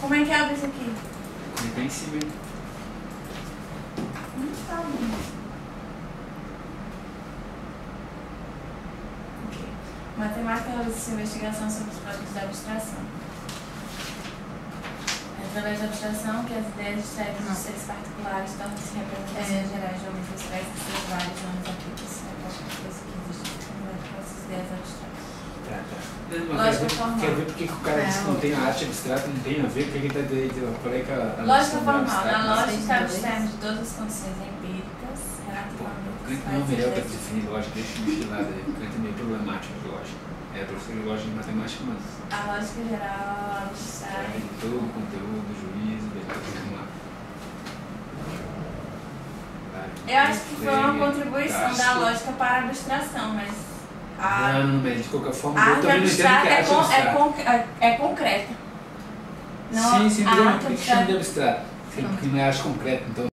Como é que abre isso aqui? Clica em cima. Não sabe. Ok. Matemática realiza investigação sobre os códigos da abstração. Através da abstração, que as ideias extraídas dos seres particulares tornam-se representações gerais de homens sociais e seus vários nomes aplicam-se a qualquer coisa que existe com essas ideias abstratas. Lógica formal. Quer ver porque que o cara diz que não tem a arte abstrata, não tem a ver, porque ele está dizendo qual é que a lógica formal. Na lógica, abstraímos de todas as condições empíricas relativamente. O Kant não é melhor para definir lógica, deixa eu mexer lá, o Kant é meio problemático de lógica. É professor de lógica e matemática, mas... A lógica geral abstrai todo o conteúdo, juízo, vamos lá. Eu acho que foi uma contribuição da lógica para a abstração, mas... Não, mas de qualquer forma, a eu arte também não entendo que é arte abstrata. é concreta. Sim, mas a por arte que chama de abstrato? Porque não é arte concreta, então...